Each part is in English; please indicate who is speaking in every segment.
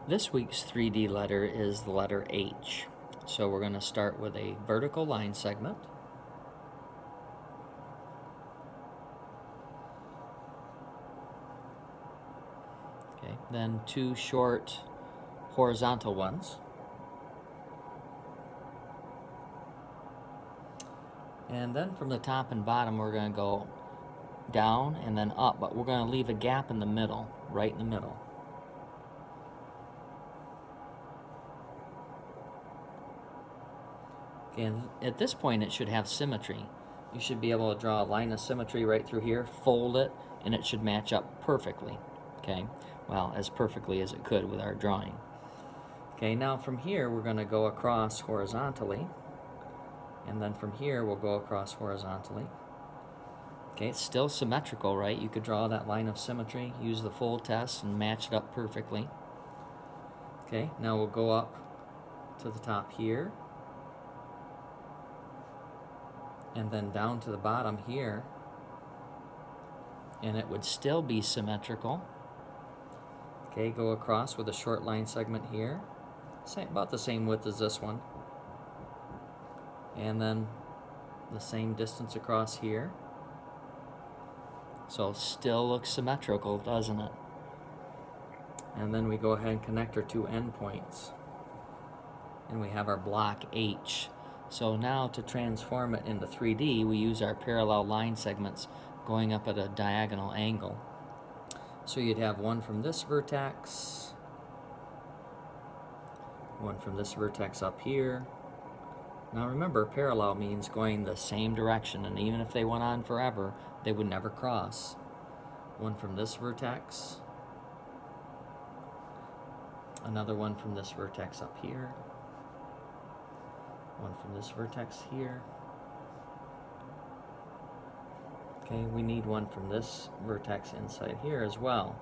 Speaker 1: This week's 3D letter is the letter H. So we're going to start with a vertical line segment. Okay, then two short horizontal ones. And then from the top and bottom we're going to go down and then up, but we're going to leave a gap in the middle, right in the middle. Okay, and at this point it should have symmetry. You should be able to draw a line of symmetry right through here, fold it, and it should match up perfectly. Okay, well, as perfectly as it could with our drawing. Okay, now from here we're going to go across horizontally, and then from here we'll go across horizontally. Okay, it's still symmetrical, right? You could draw that line of symmetry, use the fold test, and match it up perfectly. Okay, now we'll go up to the top here, and then down to the bottom here, and it would still be symmetrical. Okay, go across with a short line segment here, about the same width as this one, and then the same distance across here. So still looks symmetrical, doesn't it? And then we go ahead and connect our two endpoints, and we have our block H. So now to transform it into 3D, we use our parallel line segments going up at a diagonal angle. So you'd have one from this vertex, one from this vertex up here. Now remember, parallel means going the same direction, and even if they went on forever, they would never cross. One from this vertex, another one from this vertex up here, one from this vertex here. Okay, we need one from this vertex inside here as well.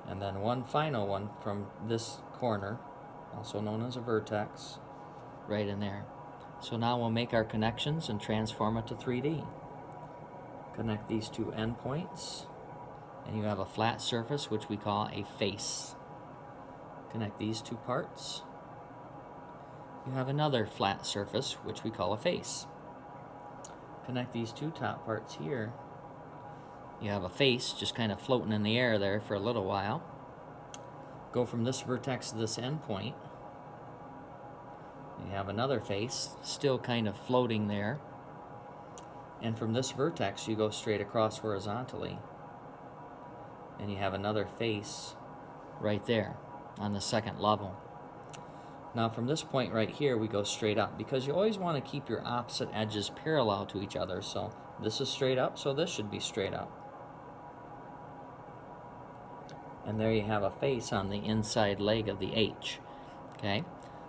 Speaker 1: And then one final one from this corner, also known as a vertex, right in there. So now we'll make our connections and transform it to 3D. Connect these two endpoints, and you have a flat surface, which we call a face. Connect these two parts. You have another flat surface, which we call a face. Connect these two top parts here. You have a face just kind of floating in the air there for a little while. Go from this vertex to this endpoint. You have another face, still kind of floating there. And from this vertex, you go straight across horizontally. And you have another face right there on the second level. Now from this point right here, we go straight up, because you always want to keep your opposite edges parallel to each other. So this is straight up, so this should be straight up. And there you have a face on the inside leg of the H. Okay,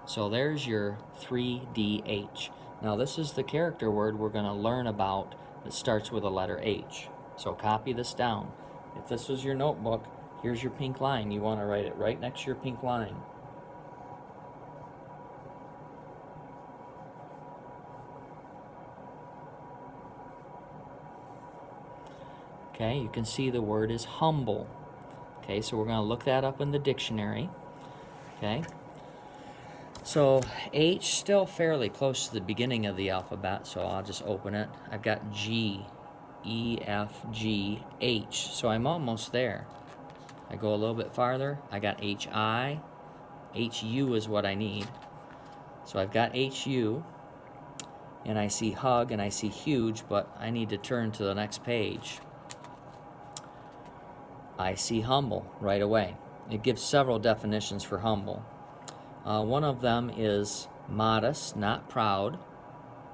Speaker 1: so there's your 3DH. Now this is the character word we're going to learn about that starts with a letter H. So copy this down. If this was your notebook, here's your pink line. You want to write it right next to your pink line. Okay, you can see the word is humble. Okay, so we're going to look that up in the dictionary. Okay, so H, still fairly close to the beginning of the alphabet, so I'll just open it. I've got G, E, F, G, H, so I'm almost there. I go a little bit farther, I got H-I, H-U is what I need. So I've got H-U, and I see hug and I see huge, but I need to turn to the next page. I see humble right away. It gives several definitions for humble. One of them is modest, not proud.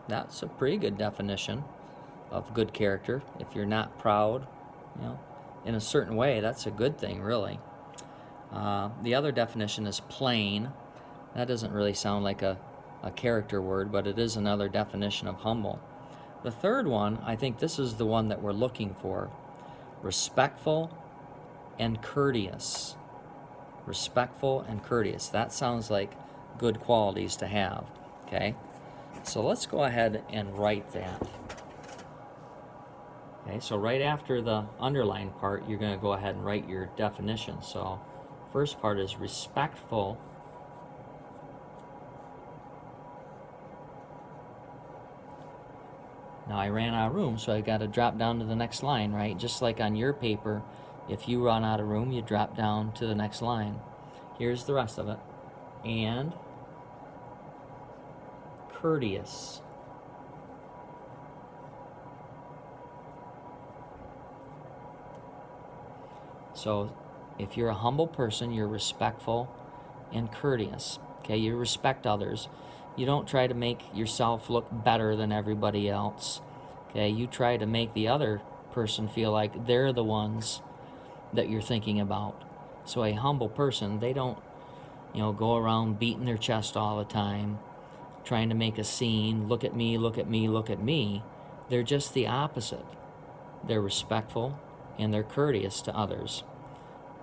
Speaker 1: That's a pretty good definition of good character. If you're not proud, you know, in a certain way, that's a good thing, really. The other definition is plain. That doesn't really sound like a character word, but it is another definition of humble. The third one, I think this is the one that we're looking for. Respectful and courteous. Respectful and courteous. That sounds like good qualities to have. Okay, so let's go ahead and write that. Okay, so right after the underline part, you're going to go ahead and write your definition. So First part is respectful. Now I ran out of room, so I got to drop down to the next line, right? Just like on your paper, if you run out of room, you drop down to the next line. Here's the rest of it. And courteous. So if you're a humble person, you're respectful and courteous. Okay, you respect others. You don't try to make yourself look better than everybody else. Okay, you try to make the other person feel like they're the ones that you're thinking about. So a humble person, they don't, go around beating their chest all the time, trying to make a scene, look at me, look at me, look at me. They're just the opposite. They're respectful and they're courteous to others.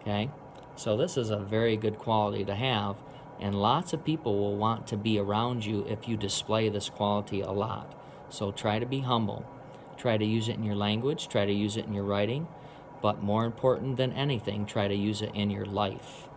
Speaker 1: Okay? So this is a very good quality to have, and lots of people will want to be around you if you display this quality a lot. So try to be humble. Try to use it in your language, try to use it in your writing, but more important than anything, try to use it in your life.